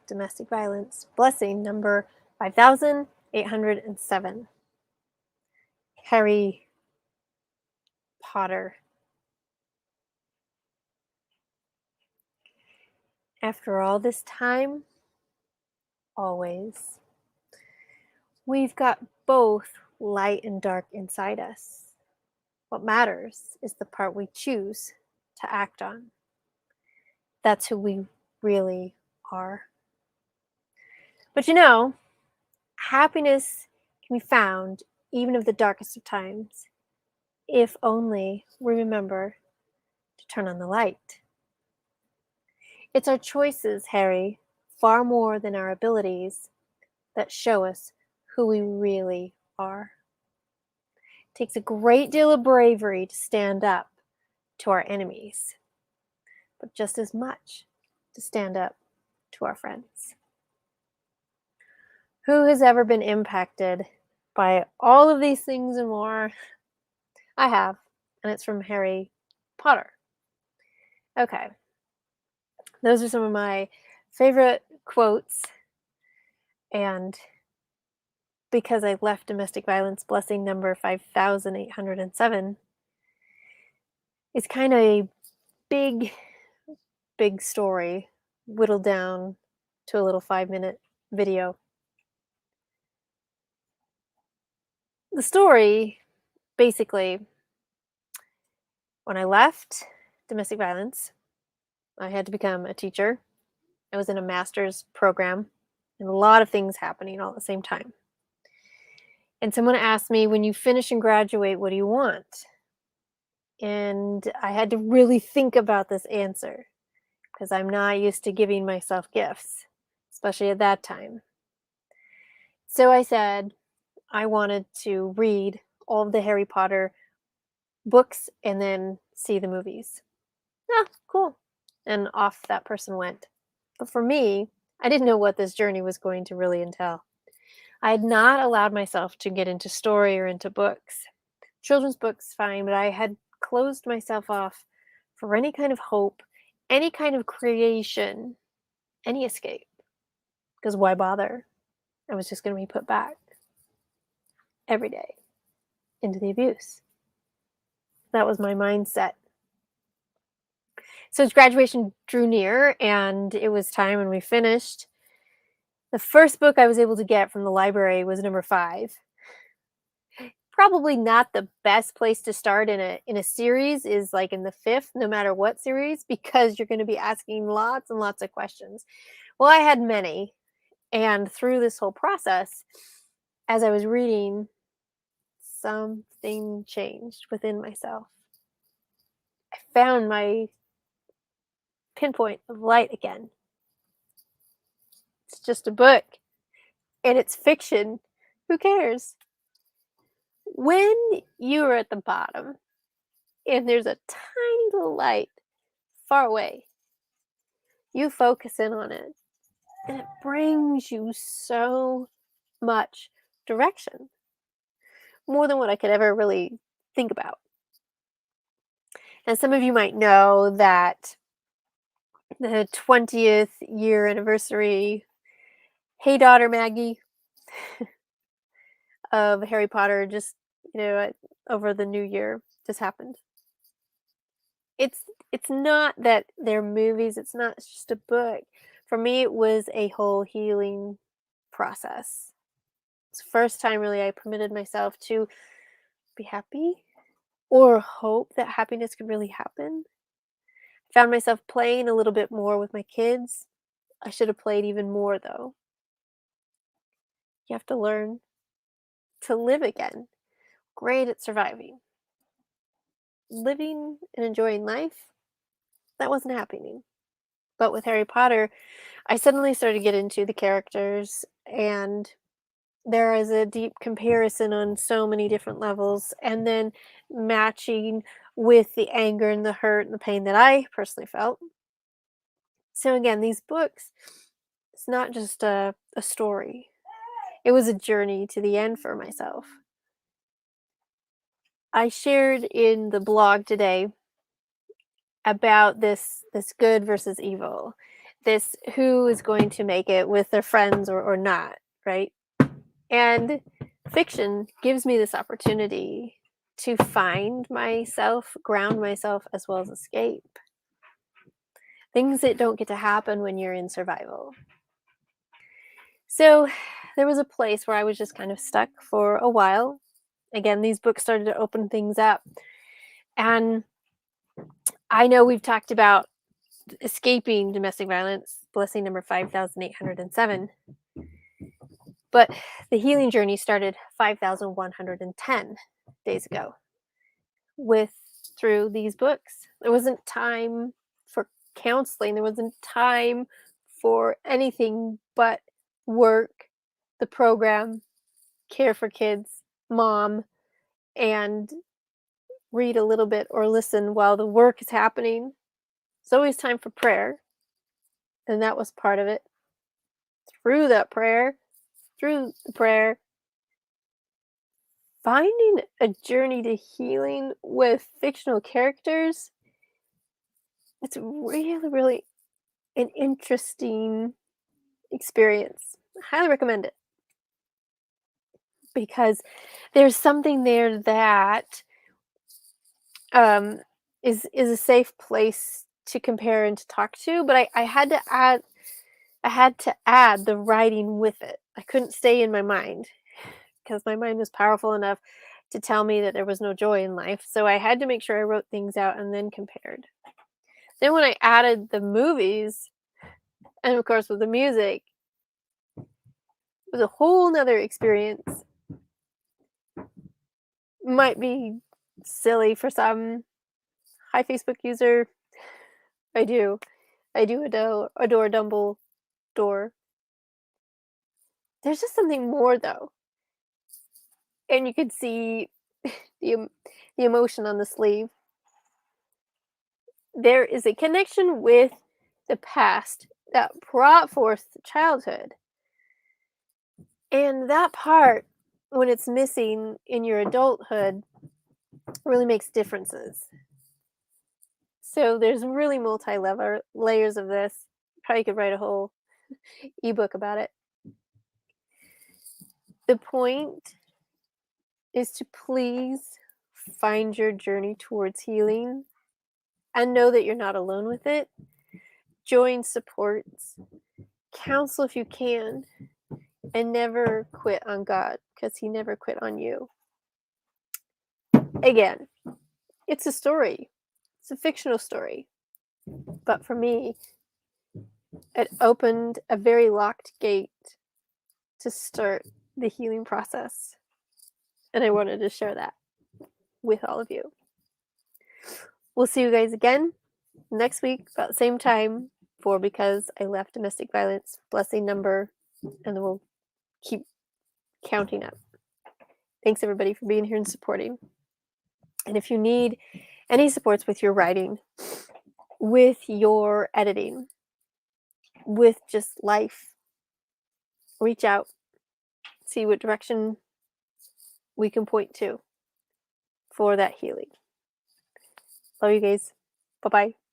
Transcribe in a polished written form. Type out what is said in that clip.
Domestic violence blessing number 5807. Harry Potter. After all this time, always. We've got both light and dark inside us. What matters is the part we choose to act on. That's who we really are. But happiness can be found even in the darkest of times, if only we remember to turn on the light. It's our choices, Harry, far more than our abilities, that show us who we really are. It takes a great deal of bravery to stand up to our enemies, but just as much to stand up to our friends. Who has ever been impacted by all of these things and more? I have, and it's from Harry Potter. Okay, those are some of my favorite quotes, and because I left domestic violence blessing number 5807, it's kind of a big, big story whittled down to a little 5-minute video. The story, basically, when I left domestic violence, I had to become a teacher. I was in a master's program and a lot of things happening all at the same time. And someone asked me, when you finish and graduate, what do you want? And I had to really think about this answer because I'm not used to giving myself gifts, especially at that time. So I said I wanted to read all of the Harry Potter books and then see the movies. Ah, cool. And off that person went. But for me, I didn't know what this journey was going to really entail. I had not allowed myself to get into story or into books. Children's books, fine, but I had closed myself off for any kind of hope, any kind of creation, any escape. Because why bother? I was just going to be put back every day into the abuse. That was my mindset. So as graduation drew near and it was time and we finished, the first book I was able to get from the library was number 5. Probably not the best place to start in a series is like in the 5th, no matter what series, because you're going to be asking lots and lots of questions. Well, I had many, and through this whole process, as I was reading, something changed within myself. I found my pinpoint of light again. It's just a book, and it's fiction. Who cares? When you are at the bottom and there's a tiny little light far away, you focus in on it and it brings you so much direction, more than what I could ever really think about. And some of you might know that the 20th year anniversary, Hey Daughter Maggie, of Harry Potter just, over the new year just happened. It's it's not that they're movies, it's not just a book. For me, it was a whole healing process. It's the first time really I permitted myself to be happy or hope that happiness could really happen. Found myself playing a little bit more with my kids. I should have played even more though. You have to learn to live again. Great at surviving. Living and enjoying life, that wasn't happening. But with Harry Potter, I suddenly started to get into the characters, and there is a deep comparison on so many different levels, and then matching with the anger and the hurt and the pain that I personally felt. So again, these books, it's not just a story. It was a journey to the end for myself. I shared in the blog today about this good versus evil. this who is going to make it with their friends or not, right? And fiction gives me this opportunity to find myself, ground myself, as well as escape. Things that don't get to happen when you're in survival. So there was a place where I was just kind of stuck for a while. Again, these books started to open things up. And I know we've talked about escaping domestic violence, blessing number 5,807. But the healing journey started 5,110 days ago with through these books. There wasn't time for counseling, there wasn't time for anything but work, the program, care for kids, mom, and read a little bit or listen while the work is happening. It's always time for prayer, and that was part of it. Through that prayer, through the prayer, finding a journey to healing with fictional characters, it's really, really an interesting experience. I highly recommend it because there's something there that um, is a safe place to compare and to talk to. But I had to add the writing with it. I couldn't stay in my mind because my mind was powerful enough to tell me that there was no joy in life. So I had to make sure I wrote things out and then compared. Then when I added the movies, and of course with the music, it was a whole nother experience. Might be silly for some. Hi, Facebook user. I do. I do adore Dumbledore. There's just something more though. And you could see the, the emotion on the sleeve. There is a connection with the past that brought forth childhood. And that part, when it's missing in your adulthood, really makes differences. So there's really multi-level layers of this. Probably could write a whole ebook about it. The point is to please find your journey towards healing and know that you're not alone with it. Join supports, counsel if you can, and never quit on God because He never quit on you. Again, it's a story, it's a fictional story. But for me, it opened a very locked gate to start the healing process. And I wanted to share that with all of you. We'll see you guys again next week, about the same time, for Because I Left Domestic Violence, blessing number, and then we'll keep counting up. Thanks everybody for being here and supporting. And if you need any supports with your writing, with your editing, with just life, reach out, see what direction we can point to for that healing. Love you guys. Bye-bye.